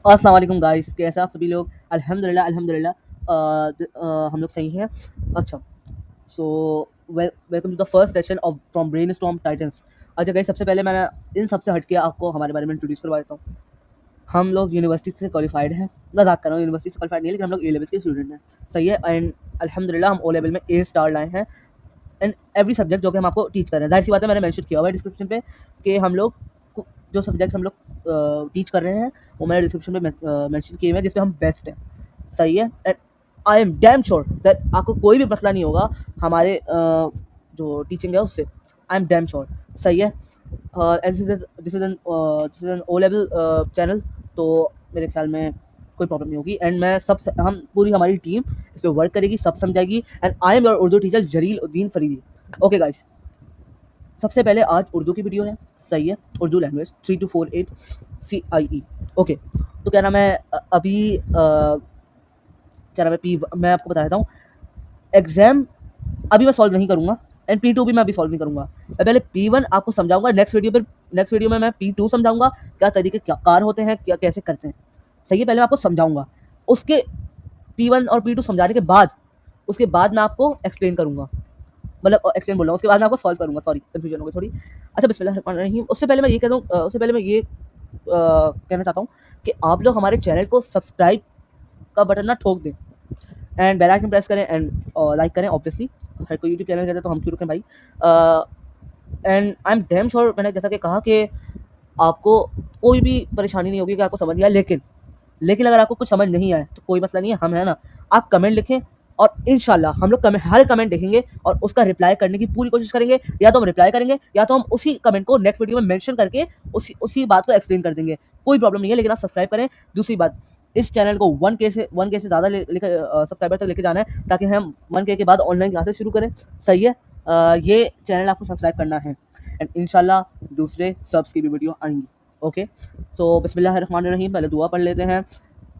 अस्सलाम वालेकुम गाइस, कैसे आप सभी लोग? अल्हम्दुलिल्लाह अल्हम्दुलिल्लाह। हम लोग सही हैं। अच्छा, so welcome to the first session of from brainstorm titans. अच्छा गाइस, सबसे पहले मैं इन सबसे हट के आपको हमारे बारे में इंट्रोड्यूस करवा देता हूँ। हम लोग यूनिवर्सिटी से क्वालिफाइड हैं। मजाक कर रहा हूँ, यूनिवर्सिटी से क्वालिफाइड नहीं है, लेकिन हम लोग ए लेवल्स के स्टूडेंट हैं। सही है। एंड अल्हम्दुलिल्लाह हम ओ लेवल में ए स्टार लाए हैं इन एवरी सब्जेक्ट जो कि हम आपको टीच कर रहे हैं। जाहिर सी बात है, मैंने मेंशन किया हुआ है डिस्क्रिप्शन पे कि हम लोग जो सब्जेक्ट हम लोग टीच कर रहे हैं वो मैंने डिस्क्रिप्शन में मेंशन किए हुए हैं, जिसपे हम बेस्ट हैं। सही है। And I am damn sure that आपको कोई भी मसला नहीं होगा हमारे जो टीचिंग है उससे। I am damn sure. सही है। And this is an O level channel, तो मेरे ख्याल में कोई प्रॉब्लम नहीं होगी। एंड मैं सब हम पूरी हमारी टीम इस पर वर्क करेगी, सब समझाएगी। And I am your Urdu teacher Jalil Uddin Faridi. Okay guys, सबसे पहले आज उर्दू की वीडियो है। सही है। Urdu language 3248 CIE। ओके, तो क्या नाम है क्या नाम है पी मैं आपको बता देता हूँ। एग्जाम अभी मैं सॉल्व नहीं करूंगा, एंड P2 भी मैं अभी सॉल्व नहीं करूंगा। मैं पहले P1 आपको समझाऊंगा। नेक्स्ट वीडियो में मैं P2 समझाऊंगा, क्या तरीके क्या कार होते हैं, क्या कैसे करते हैं। सही है। पहले मैं आपको समझाऊंगा, उसके P1 और P2 समझाने के बाद उसके बाद मैं आपको एक्सप्लेन करूंगा। मतलब एक्सप्लेन बोल रहा हूँ, उसके बाद मैं आपको सॉल्व करूंगा। सॉरी, कंफ्यूजन हो गई थोड़ी। अच्छा, बिस्मिल्लाहिर्रहमानिर्रहीम। उससे पहले मैं ये कह दूँ, उससे पहले मैं ये कहना चाहता हूँ कि आप लोग हमारे चैनल को सब्सक्राइब का बटन ना ठोक दें, एंड बेल आइकन प्रेस करें, एंड लाइक करें। ऑब्वियसली हर कोई यूट्यूब चैनल कहता है, तो हम क्यों रुकें भाई। And I am damn sure, मैंने जैसा कि कहा कि आपको कोई भी परेशानी नहीं होगी कि आपको समझ नहीं आया। लेकिन अगर आपको कुछ समझ नहीं आए तो कोई मसला नहीं है, हम है ना। आप कमेंट लिखें, और इंशाल्लाह हम लोग हर कमेंट देखेंगे और उसका रिप्लाई करने की पूरी कोशिश करेंगे। या तो हम रिप्लाई करेंगे, या तो हम उसी कमेंट को नेक्स्ट वीडियो में मेंशन करके उसी बात को एक्सप्लेन कर देंगे। कोई प्रॉब्लम नहीं है, लेकिन आप सब्सक्राइब करें। दूसरी बात, इस चैनल को 1K से ज़्यादा सब्सक्राइबर तक लेके जाना है, ताकि हम 1K के बाद ऑनलाइन क्लासेस शुरू करें। सही है। ये चैनल आपको सब्सक्राइब करना है, एंड इंशाल्लाह दूसरे सब्स की भी वीडियो आएंगी। ओके, सो बिस्मिल्लाहिर्रहमानिर्रहीम। पहले दुआ पढ़ लेते हैं।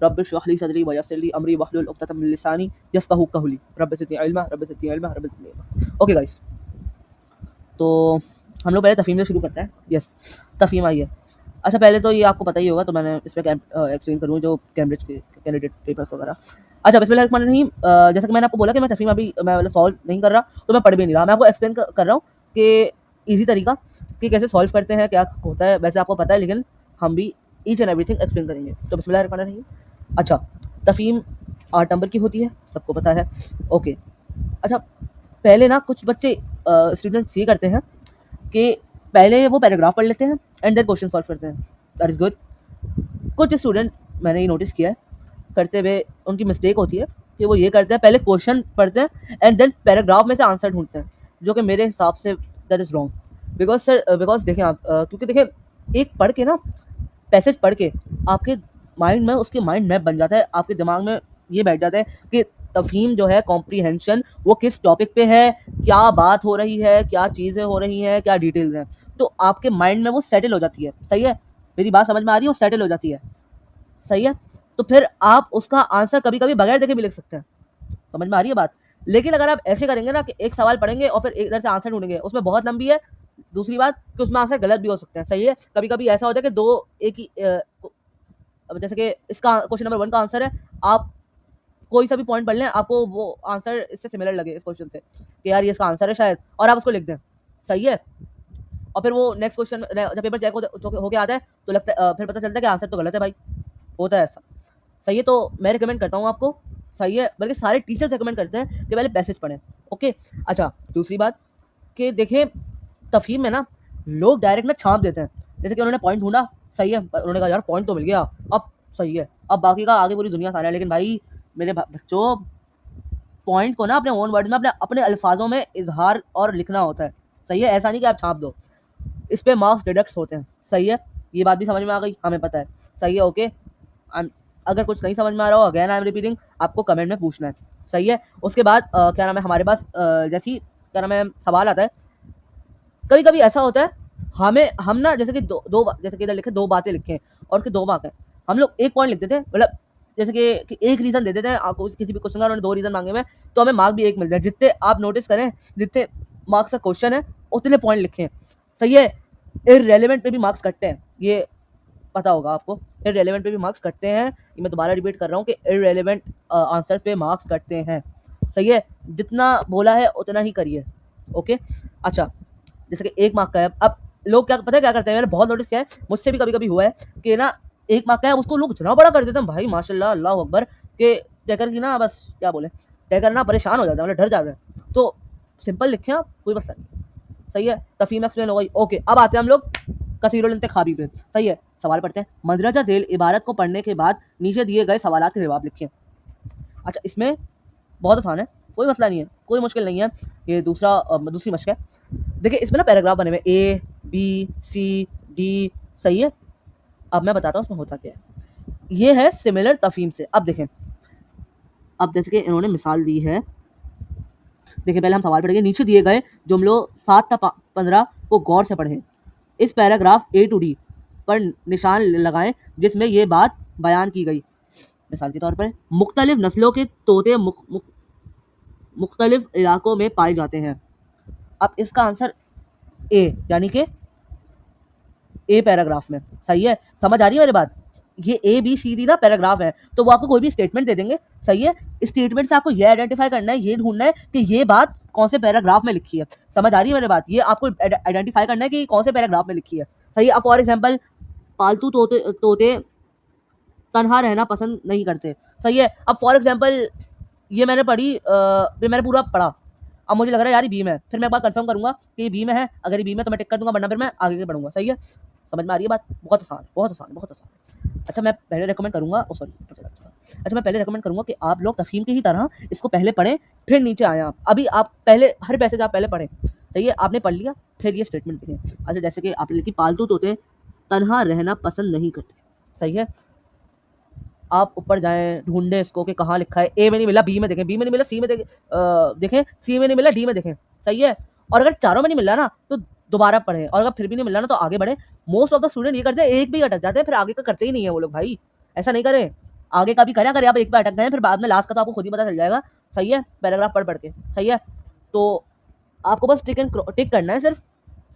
रब इश्रह ली सदरी वयस्सिर ली अमरी वहलुल उक़दतम मिन लिसानी यफ़क़हू क़ौली। रब ज़िदनी इल्मा, रब ज़िदनी इल्मा, रब ज़िदनी इल्मा। ओके गाइस, तो हम लोग पहले तफ़हीम से शुरू करते हैं। यस, तफ़हीम आई है। अच्छा, पहले तो ये आपको पता ही होगा, तो मैंने इस पे एक्सप्लेन करूँ जो कैम्ब्रिज के कैंडिडेट पेपर्स वगैरह। अच्छा, बिस्मिल्लाहिर्रहमानिर्रहीम। जैसा कि मैंने आपको बोला कि मैं तफ़हीम अभी मैं मतलब सॉल्व नहीं कर रहा, तो मैं पढ़ भी नहीं रहा। मैं आपको एक्सप्लेन कर रहा हूँ कि ईज़ी तरीका कि कैसे सॉल्व करते हैं, क्या होता है। वैसे आपको पता है, लेकिन हम भी ईच एंड एवरीथिंग एक्सप्लेन करेंगे। तो बिस्मिल्लाहिर्रहमानिर्रहीम। अच्छा, तफ़हीम 8 नंबर की होती है, सबको पता है। ओके। अच्छा, पहले ना कुछ बच्चे स्टूडेंट्स ये करते हैं कि पहले वो पैराग्राफ पढ़ लेते हैं एंड देन क्वेश्चन सॉल्व करते हैं। That is good. कुछ स्टूडेंट मैंने ये नोटिस किया है, करते हुए उनकी मिस्टेक होती है कि वो ये करते हैं, पहले क्वेश्चन पढ़ते हैं एंड देन पैराग्राफ में से आंसर ढूंढते हैं, जो कि मेरे हिसाब say that is wrong. Because देखें आप, क्योंकि देखें, एक पढ़ के ना, पैसेज पढ़ के आपके माइंड में उसके माइंड मैप बन जाता है। आपके दिमाग में ये बैठ जाता है कि तफ़हीम जो है, कॉम्प्रीहेंशन, वो किस टॉपिक पे है, क्या बात हो रही है, क्या चीज़ें हो रही हैं, क्या डिटेल्स हैं। तो आपके माइंड में वो सेटल हो जाती है। सही है। मेरी बात समझ में आ रही है? वो सेटल हो जाती है। सही है। तो फिर आप उसका आंसर कभी कभी बगैर देखे भी लिख सकते हैं। समझ में आ रही है बात? लेकिन अगर आप ऐसे करेंगे ना कि एक सवाल पढ़ेंगे और फिर इधर से आंसर ढूंढेंगे, उसमें बहुत लंबी है। दूसरी बात कि उसमें आंसर गलत भी हो सकते हैं। सही है। कभी कभी ऐसा होता है कि दो एक ही अब जैसे कि इसका क्वेश्चन नंबर 1 का आंसर है, आप कोई सा भी पॉइंट पढ़ लें, आपको वो आंसर इससे सिमिलर लगे इस क्वेश्चन से कि यार ये इसका आंसर है शायद, और आप उसको लिख दें। सही है। और फिर वो नेक्स्ट क्वेश्चन जब पेपर चेक होके आता है, तो लगता है फिर पता चलता है कि आंसर तो गलत है भाई। होता है ऐसा। सही है। तो मैं रिकमेंड करता हूँ आपको, सही है, बल्कि सारे टीचर्स रिकमेंड करते हैं कि पहले पैसेज पढ़ें। ओके। अच्छा, दूसरी बात कि देखिए, तफ़हीम में ना लोग डायरेक्ट में छाप देते हैं। जैसे कि उन्होंने पॉइंट ढूंढा, सही है, उन्होंने कहा यार पॉइंट तो मिल गया, अब सही है, अब बाकी का आगे पूरी दुनिया सारा है। लेकिन भाई मेरे बच्चों, पॉइंट को ना अपने ओन वर्ड में, अपने अपने अल्फाजों में इजहार और लिखना होता है। सही है। ऐसा नहीं कि आप छाप दो, इस पे मार्क्स डिडक्ट होते हैं। सही है। ये बात भी समझ में आ गई, हमें पता है। सही है। ओके। अगर कुछ नहीं समझ में आ रहा हो, अगेन आई एम रिपीटिंग, आपको कमेंट में पूछना है। सही है। उसके बाद क्या नाम है, हमारे पास जैसी क्या नाम है सवाल आता है, कभी कभी ऐसा होता है, हम ना जैसे कि जैसे कि इधर लिखे 2 बातें लिखे और उसके 2 मार्क है, हम लोग एक पॉइंट लिख देते हैं। मतलब जैसे कि एक रीजन दे देते हैं आपको, किसी भी क्वेश्चन का उन्होंने 2 रीजन मांगे हुए हैं, तो हमें मार्क भी 1 मिलता है। जितने आप नोटिस करें, जितने मार्क्स का क्वेश्चन है, उतने पॉइंट लिखें। सही है। इररेलेवेंट पे भी मार्क्स कटते हैं। ये पता होगा आपको। इररेलेवेंट पे भी मार्क्स कटते हैं, ये मैं दोबारा रिपीट कर रहा हूँ कि इररेलेवेंट आंसर्स पे मार्क्स कटते हैं। सही है, जितना बोला है उतना ही करिए। ओके, अच्छा जैसे कि 1 मार्क का है, अब लोग क्या पता है क्या करते हैं, मैंने बहुत नोटिस किया है, मुझसे भी कभी कभी हुआ है कि ना 1 मार्क का है उसको लोग इतना बड़ा कर देते हैं भाई माशाल्लाह अल्लाह अकबर, कि चेकर की ना बस क्या बोले, चेकर ना परेशान हो जाता है, मतलब डर जाता है। तो सिंपल लिखे आप, कोई मसला नहीं। सही है, तफहीम एक्सप्लेन हो गई। ओके, अब आते हैं हम लोग कसीरुल इंतखाबी पे। सही है, सवाल पढ़ते हैं। मंदरजा झेल इबारत को पढ़ने के बाद नीचे दिए गए सवालात के जवाब लिखिए। अच्छा, इसमें बहुत आसान है, कोई मसला नहीं है, कोई मुश्किल नहीं है। ये दूसरी मशक है। देखिए इसमें ना पैराग्राफ बने हुए ए बी सी डी। सही है, अब मैं बताता हूँ इसमें होता क्या है। ये है सिमिलर तफहीम से। अब देखें, अब जैसे कि इन्होंने मिसाल दी है, देखिए पहले हम सवाल पढ़ेंगे। नीचे दिए गए जुमलों 7 था 15 को गौर से पढ़ें। इस पैराग्राफ ए टू डी पर निशान लगाएं जिसमें ये बात बयान की गई। मिसाल के तौर पर मुख्तलिफ नस्लों के तोते मुख्तलिफ इलाकों में पाए जाते हैं। अब इसका आंसर ए, यानी कि ए पैराग्राफ में। सही है, समझ आ रही है मेरी बात। ये ए बी सी डी ना पैराग्राफ है, तो वो आपको कोई भी स्टेटमेंट दे देंगे। सही है, स्टेटमेंट से आपको ये आइडेंटिफाई करना है, ये ढूंढना है कि ये बात कौन से पैराग्राफ में लिखी है। समझ आ रही है मेरी बात, ये आपको आइडेंटिफाई करना है कि कौन से पैराग्राफ में लिखी है। सही है, अब फॉर एग्जाम्पल पालतू तोते तोते तनहा रहना पसंद नहीं करते। सही है, अब फॉर एग्जाम्पल ये मैंने पढ़ी, ये मैंने पूरा पढ़ा, अब मुझे लग रहा है यार ये बी में है, फिर मैं एक बार कंफर्म करूंगा कि ये बी में है। अगर ये बी में तो मैं टिक कर दूंगा, वरना फिर मैं आगे के पढ़ूंगा। सही है, समझ में आ रही है बात, बहुत आसान है, बहुत आसान है, बहुत आसान है। अच्छा मैं पहले रेकमेंड करूंगा, सॉरी, अच्छा मैं पहले रेकमेंड करूंगा कि आप लोग तफहीम की ही तरह इसको पहले पढ़ें, फिर नीचे आए आप। अभी आप पहले हर पैसेज आप पहले पढ़ें। सही है, आपने पढ़ लिया, फिर ये स्टेटमेंट देखें। अच्छा जैसे कि आपने लिखी पालतू तोते तनहा रहना पसंद नहीं करते। सही है, आप ऊपर जाएं, ढूंढें इसको कि कहाँ लिखा है। ए में नहीं मिला, बी में देखें, बी में नहीं मिला, सी में देखें, सी में नहीं मिला, डी में देखें। सही है, और अगर चारों में नहीं मिल रहा ना तो दोबारा पढ़ें, और अगर फिर भी नहीं मिल रहा ना तो आगे बढ़ें। मोस्ट ऑफ द स्टूडेंट ये करते हैं, एक भी अटक जाते हैं, फिर आगे का करते ही नहीं है वो लोग। भाई ऐसा नहीं करें, आगे का भी करें। अगर आप एक पे अटक गए फिर बाद में लास्ट का तो आपको खुद ही पता चल जाएगा। सही है, पैराग्राफ पढ़ पढ़ के। सही है, तो आपको बस टिक करना है सिर्फ,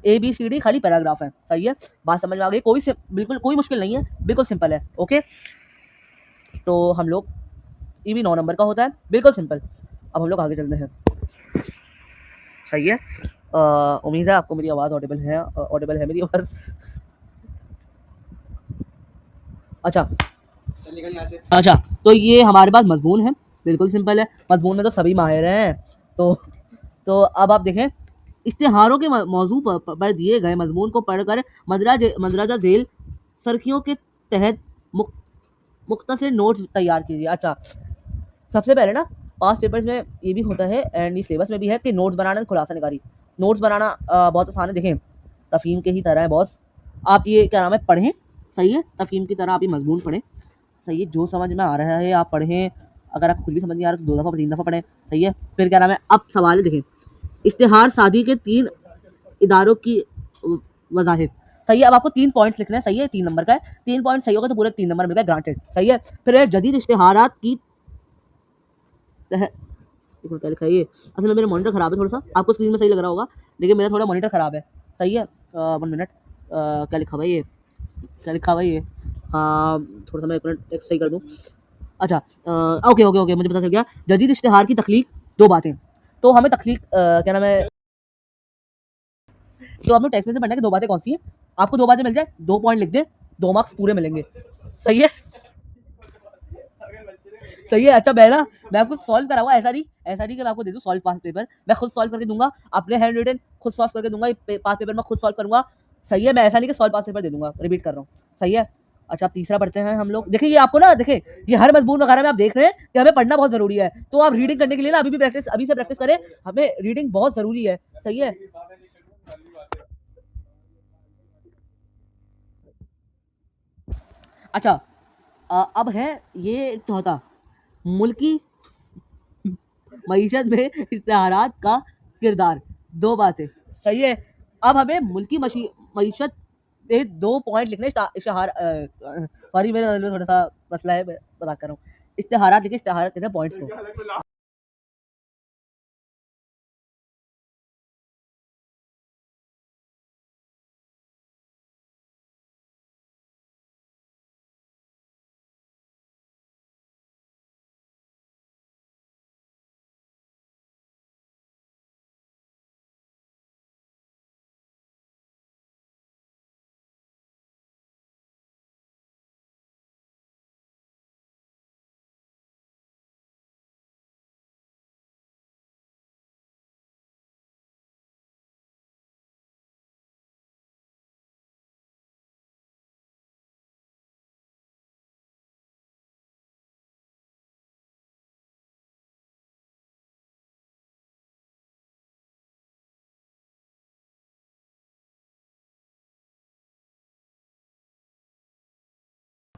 ए बी सी डी खाली पैराग्राफ है। सही है, बात समझ में आ गई, बिल्कुल कोई मुश्किल नहीं है, बिल्कुल सिंपल है। ओके, तो हम लोग, ये भी 9 नंबर का होता है, बिल्कुल सिंपल। अब हम लोग आगे चलते हैं। सही है, उम्मीद है आपको मेरी आवाज़ ऑडिबल है मेरी आवाज़। अच्छा, तो ये हमारे पास मजमून है, बिल्कुल सिंपल है। मजमून में तो सभी माहिर हैं। तो अब आप देखें, इश्तिहारों के मौजू पर दिए गए मजमून को पढ़कर मंदरजा झेल सरखियों के तहत मुख्तसर नोट्स तैयार कीजिए। अच्छा, सबसे पहले ना पास पेपर्स में ये भी होता है एंड सिलेबस में भी है कि नोट्स बनाना, खुलासा निगारी। नोट्स बनाना बहुत आसान है। देखें तफहीम के ही तरह है बॉस, आप ये क्या नाम है पढ़ें। सही है, तफहीम की तरह आप ये मजमून पढ़ें। सही है, जो समझ में आ रहा है आप पढ़ें, अगर आप खुद भी समझ नहीं आ रहा तो 2 दफ़ा 3 दफ़ा पढ़ें। सही है, फिर क्या नाम है, अब सवाल देखें, इश्तिहार सादी के 3 इदारों की वजाहिद। सही है, अब आपको 3 पॉइंट्स लिखने हैं। सही है, 3 नंबर का है, 3 पॉइंट सही होगा तो पूरे 3 नंबर मिल गए, ग्रांटेड। सही है, फिर जदीद इश्तिहारात की क्या लिखा है ये, असल में मेरा मॉनिटर खराब है थोड़ा सा, आपको स्क्रीन में सही लग रहा होगा लेकिन मेरा थोड़ा मॉनिटर खराब है। सही है, 1 मिनट, क्या लिखा भाई ये, क्या लिखा भाई ये, हाँ थोड़ा सा मैं एक मिनट टेक्स्ट सही कर दूँ। अच्छा, ओके ओके ओके, मुझे पता चल गया। जदीद इश्तिहार की तख्लीक 2 बातें। तो हमें तख्लीक क्या नाम है, तो आपने टेक्स्ट में से पढ़ना है कि 2 बातें कौन सी हैं। आपको 2 बातें मिल जाए, 2 पॉइंट लिख दे, 2 मार्क्स पूरे मिलेंगे। सही है, सही है। अच्छा पहला मैं आपको सॉल्व कराऊंगा, ऐसा नहीं कि मैं आपको दे दूं सॉल्व पास पेपर, मैं खुद सॉल्व करके दूंगा, अपने हैंड रिटन खुद सॉल्व करके दूंगा, पास पेपर में खुद सॉल्व करूंगा। सही है, मैं ऐसा नहीं कि सॉल्व पास पेपर दे दूंगा, रिपीट कर रहा हूँ। सही है, अच्छा अब तीसरा पढ़ते हैं हम लोग। देखिए ये आपको ना, देखिए ये हर मजमून वगैरह में आप देख रहे हैं कि हमें पढ़ना बहुत जरूरी है, तो आप रीडिंग करने के लिए ना अभी से प्रैक्टिस करें, हमें रीडिंग बहुत जरूरी है। सही है, अच्छा अब है ये चौथा, मुल्की मईशत में इश्तिहारात का किरदार। 2 बातें। सही है, अब हमें मुल्की मईशत पे 2 पॉइंट लिखने, इश्तिहार सॉरी मेरे में थोड़ा सा मसला है, मैं मजाक कर रहा हूँ। इश्तिहारात लिखे, इश्तिहारात कहते हैं पॉइंट्स को।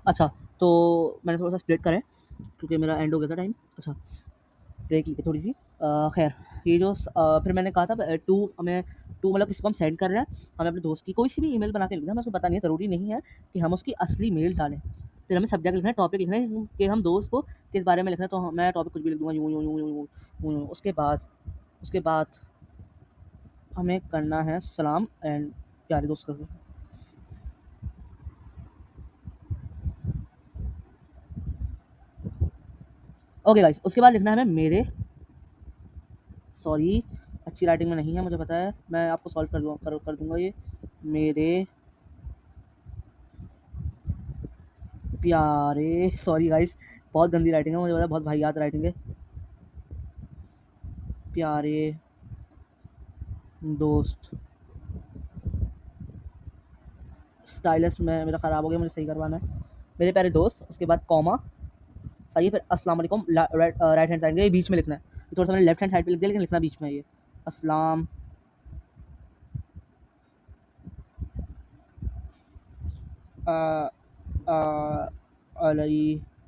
अच्छा, तो मैंने थोड़ा सा स्प्लिट करें क्योंकि मेरा एंड हो गया था टाइम। अच्छा, ब्रेक ली थोड़ी सी। खैर, ये जो फिर मैंने कहा था टू हमें टू मतलब किसी को हम सेंड कर रहे हैं, हमें अपने दोस्त की कोई सी भी ईमेल बना के लिखना है, हमें उसको पता नहीं है, ज़रूरी नहीं है कि हम उसकी असली मेल डालें। फिर हमें सब्जेक्ट लिखना है, टॉपिक लिखना है कि हम दोस्त को किस बारे में लिखना है, तो मैं टॉपिक कुछ भी लिख दूँगा, यूँ यूँ यूँ यूँ यूँ यूँ। उसके बाद हमें करना है सलाम एंड प्यारे दोस्त करके। ओके गाइस, उसके बाद लिखना है हमें मेरे, सॉरी अच्छी राइटिंग में नहीं है मुझे पता है, मैं आपको सॉल्व कर दूंगा ये। मेरे प्यारे, सॉरी गाइस बहुत गंदी राइटिंग है मुझे पता है, बहुत वाहियात राइटिंग है। प्यारे दोस्त, स्टाइलिस्ट में मेरा ख़राब हो गया, मुझे सही करवाना है। मेरे प्यारे दोस्त, उसके बाद कॉमा, सही है। फिर अस्सलाम वालेकुम, राइट हैंड साइड, ये बीच में लिखना है। ये थोड़ा सा मैंने लेफ्ट हैंड साइड पे लिख दिया, लेकिन लिखना बीच में है ये। अस्सलाम अलैकुम,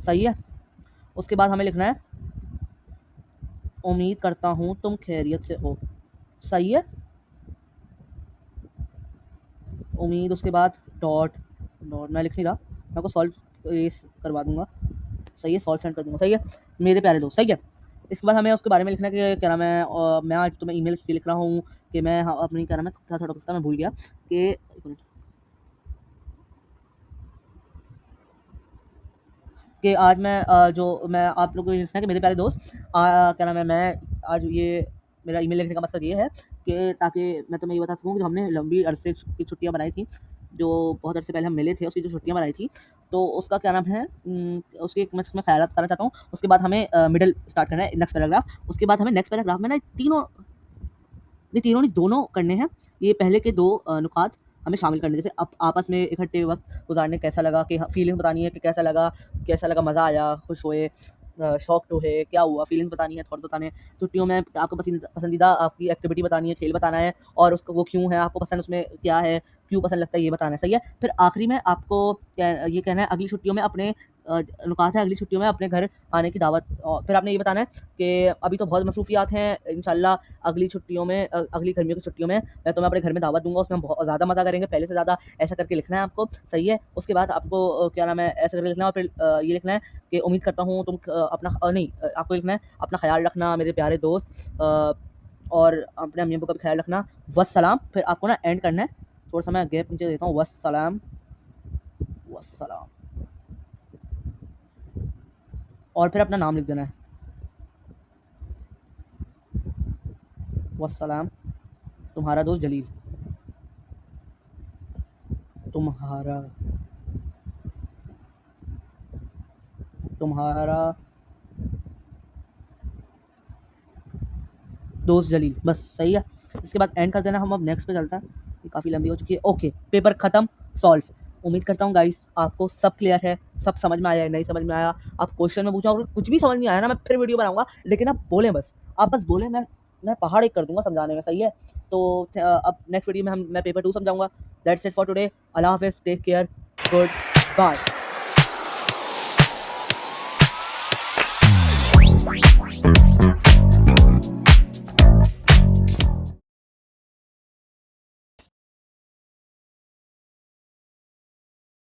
सही है। उसके बाद हमें लिखना है उम्मीद करता हूँ तुम खैरियत से हो, सही है। उम्मीद, उसके बाद डॉट डॉट मैं लिख नहीं रहा, मैं आपको सॉल्व ये करवा दूंगा, सही है, सॉल्व सेंड कर दूंगा, सही है। मेरे प्यारे दोस्त, सही है। इसके बाद हमें उसके बारे में लिखना है कि क्या नाम है, मैं आज तुम्हें ईमेल इसलिए लिख रहा हूँ कि मैं अपनी क्या नाम है, थोड़ा थोड़ा कुछ था मैं भूल गया कि एक मिनट, कि आज मैं जो मैं आप लोगों को लिखना है कि मेरे प्यारे दोस्त, क्या नाम है, मैं आज ये मेरा ईमेल लिखने का मकसद ये है कि ताकि मैं तुम्हें ये बता सकूँ कि हमने लंबी अरसे की छुट्टियाँ बनाई थी, जो बहुत अरसे पहले हम मिले थे, उसकी जो छुट्टियाँ बनाई थी, तो उसका क्या नाम है, उसकी मैं उसमें ख्यालात करना चाहता हूँ। उसके बाद हमें मिडल स्टार्ट करना है, नेक्स्ट पैराग्राफ। उसके बाद हमें नेक्स्ट पैराग्राफ में ना तीनों नहीं, दोनों करने हैं। ये पहले के 2 नुकात हमें शामिल करने, जैसे आपस में इकट्ठे वक़्त गुज़ारने कैसा लगा, कि फीलिंग्स बतानी है कि कैसा लगा, मज़ा आया, खुश हुए, शॉक्ड हुए, क्या हुआ, फीलिंग्स बतानी है, थॉट बताने हैं। छुट्टियों में आपको पसंदीदा आपकी एक्टिविटी बतानी है, खेल बताना है, और उसको वो क्यों है आपको पसंद, उसमें क्या है, क्यों पसंद लगता है, ये बताना है, सही है। फिर आखिरी में आपको ये कहना है अगली छुट्टियों में अपने नुकात है, अगली छुट्टियों में अपने घर आने की दावत, और फिर आपने ये बताना है कि अभी तो बहुत मसरूफ़ियात हैं, इंशाल्लाह अगली छुट्टियों में अगली गर्मियों की छुट्टियों में मैं तुम्हें अपने घर में दावत दूँगा, उसमें हम बहुत ज़्यादा मज़ा करेंगे, पहले से ज़्यादा, ऐसा करके लिखना है आपको, सही है। उसके बाद आपको क्या नाम है, ऐसा करके लिखना है, और फिर ये लिखना है कि उम्मीद करता हूँ तुम आपको लिखना है अपना ख़्याल रखना मेरे प्यारे दोस्त, और अपने अम्मी अब्बू का भी ख़्याल रखना, वस्सलाम। फिर आपको ना एंड करना है, थोड़ा-सा मैं गैप नीचे देता हूँ, वस्सलाम, वस्सलाम, और फिर अपना नाम लिख देना है, वस्सलाम, तुम्हारा दोस्त जलील, तुम्हारा तुम्हारा दोस्त जलील, बस सही है। इसके बाद एंड कर देना। हम अब नेक्स्ट पे चलते हैं, ये काफ़ी लंबी हो चुकी है। ओके, पेपर ख़त्म, सॉल्व। उम्मीद करता हूँ गाइस आपको सब क्लियर है, सब समझ में आया है, नहीं समझ में आया आप क्वेश्चन में पूछो, अगर कुछ भी समझ नहीं आया ना, मैं फिर वीडियो बनाऊंगा, लेकिन आप बोलें बस, आप बस बोलें, मैं पहाड़ एक कर दूंगा समझाने में, सही है। तो अब नेक्स्ट वीडियो में मैं पेपर 2 समझाऊंगा। दैट्स इट फॉर टुडे, अल्लाह हाफिज़, टेक केयर, गुड बाय।